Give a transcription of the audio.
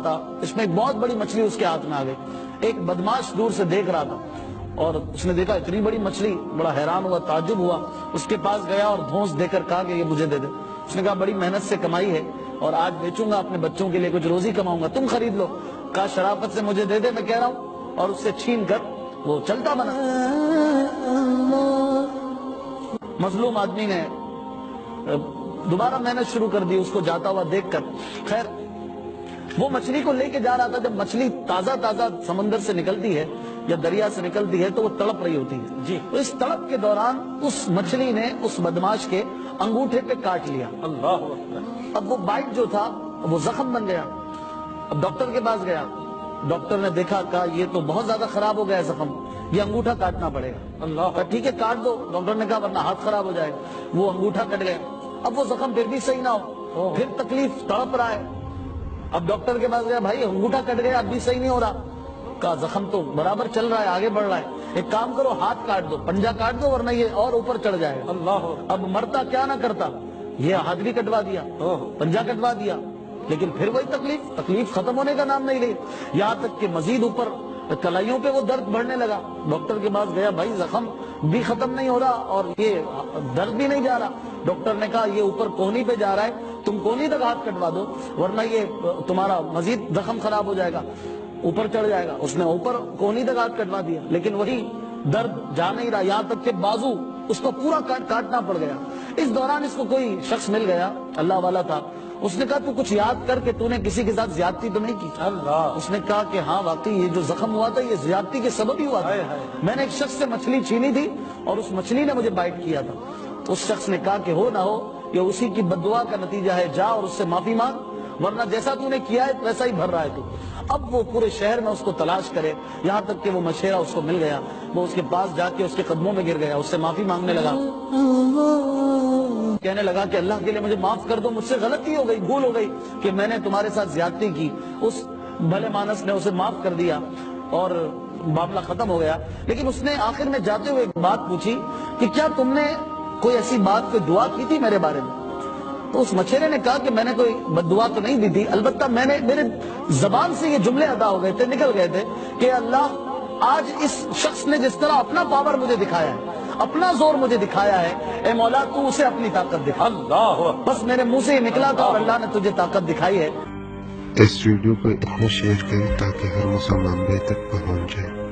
تھا، اس میں ایک بہت بڑی مچھلی اس کے ہاتھ میں آ گئی. ایک بدماش دور سے دیکھ رہا تھا اور اس نے دیکھا اتنی بڑی مچھلی، بڑا حیران ہوا، تعجب ہوا. اس کے پاس گیا اور دھونس دے کر کہا کہ یہ مجھے دے دے. اس نے کہا بڑی محنت سے کمائی ہے اور آج بیچوں گا، اپنے بچوں کے لیے کچھ روزی کماؤں گا، تم خرید لو. کہا شرافت سے مجھے دے دے، میں کہہ رہا ہوں. اور اس سے چھین کر وہ چلتا بنا. مظلوم آدمی نے دوبارہ محنت شروع کر دی اس کو جاتا ہوا دیکھ کر. خیر وہ مچھلی کو لے کے جا رہا تھا. جب مچھلی تازہ سمندر سے نکلتی ہے یا دریا سے نکلتی ہے تو وہ تڑپ رہی ہوتی ہے جی. تو اس تڑپ کے دوران اس مچھلی نے اس بدماش کے انگوٹھے پہ کاٹ لیا. اللہ اکبر. اب وہ بائٹ جو تھا وہ زخم بن گیا. اب ڈاکٹر کے پاس گیا، ڈاکٹر نے دیکھا، کہا یہ تو بہت زیادہ خراب ہو گیا ہے زخم، یہ انگوٹھا کاٹنا پڑے گا. اللہ. کہا ٹھیک ہے کاٹ دو. ڈاکٹر نے کہا ورنہ ہاتھ خراب ہو جائے گا. وہ انگوٹھا کٹ گیا. اب وہ زخم پھر بھی صحیح نہ ہو، پھر تکلیف، تڑپ رہا ہے. اب ڈاکٹر کے پاس گیا، بھائی انگوٹھا کٹ گیا اب بھی صحیح نہیں ہو رہا. کہا زخم تو برابر چل رہا ہے، آگے بڑھ رہا ہے، ایک کام کرو ہاتھ کاٹ دو، پنجہ کاٹ دو ورنہ یہ اور اوپر چڑھ جائے گا. اللہ. اب مرتا کیا نہ کرتا، یہ ہاتھ بھی کٹوا دیا، پنجہ کٹوا دیا، لیکن پھر وہی تکلیف ختم ہونے کا نام نہیں لی. یہاں تک کہ مزید اوپر کلائیوں پہ وہ درد بڑھنے لگا. ڈاکٹر کے پاس گیا، بھائی زخم بھی ختم نہیں ہو رہا اور یہ درد بھی نہیں جا رہا. ڈاکٹر نے کہا یہ اوپر کونی پہ جا رہا ہے، تم کونی تک ہاتھ کٹوا دو ورنہ یہ تمہارا مزید زخم خراب ہو جائے گا، اوپر چڑھ جائے گا. اس نے اوپر کونی تک ہاتھ کٹوا دیا لیکن وہی درد جا نہیں رہا. یہاں تک کہ بازو اس کو پورا کاٹنا پڑ گیا. اس دوران اس کو کوئی شخص مل گیا، اللہ والا تھا. اس نے کہا تو کچھ یاد کر کے تو نے کسی کے ساتھ زیادتی تو نہیں کی؟ اللہ. اس نے کہا کہ ہاں واقعی یہ جو زخم ہوا تھا یہ زیادتی کے سبب ہی ہوا تھا. میں نے ایک شخص سے مچھلی چھینی تھی اور اس مچھلی نے مجھے بائٹ کیا تھا. اس شخص نے کہا کہ ہو نہ ہو یہ اسی کی بددعا کا نتیجہ ہے، جا اور اس سے معافی مانگ ورنہ جیسا تو نے کیا ہے ویسا ہی بھر رہا ہے تو. اب وہ پورے شہر میں اس کو تلاش کرے، یہاں تک کہ وہ مشیرہ اس کو مل گیا. وہ اس کے پاس جا کے اس کے قدموں میں گر گیا، اس سے معافی مانگنے لگا، کہنے لگا کہ اللہ کے لیے مجھے معاف کر دو، مجھ سے غلطی ہو گئی، بھول ہو گئی کہ میں نے تمہارے ساتھ زیادتی کی. اس بھلے مانس نے اسے معاف کر دیا اور معاملہ ختم ہو گیا. لیکن اس نے آخر میں جاتے ہوئے ایک بات پوچھی کہ کیا تم نے کوئی ایسی بات کوئی دعا کی تھی میرے بارے میں؟ تو اس مچھیرے نے کہا کہ میں نے کوئی بد دعا تو نہیں دی تھی، البتہ میرے زبان سے یہ جملے ادا ہو گئے تھے، نکل گئے تھے کہ اللہ آج اس شخص نے جس طرح اپنا پاور مجھے دکھایا ہے، اپنا زور مجھے دکھایا ہے، اے مولا تو اسے اپنی طاقت دکھا. اللہ. بس میرے منہ سے یہ نکلا تھا اور اللہ نے تجھے طاقت دکھائی ہے. اس ویڈیو کو اتنا شیئر کریں تاکہ ہر مسلمان بھائی تک پہنچ جائے.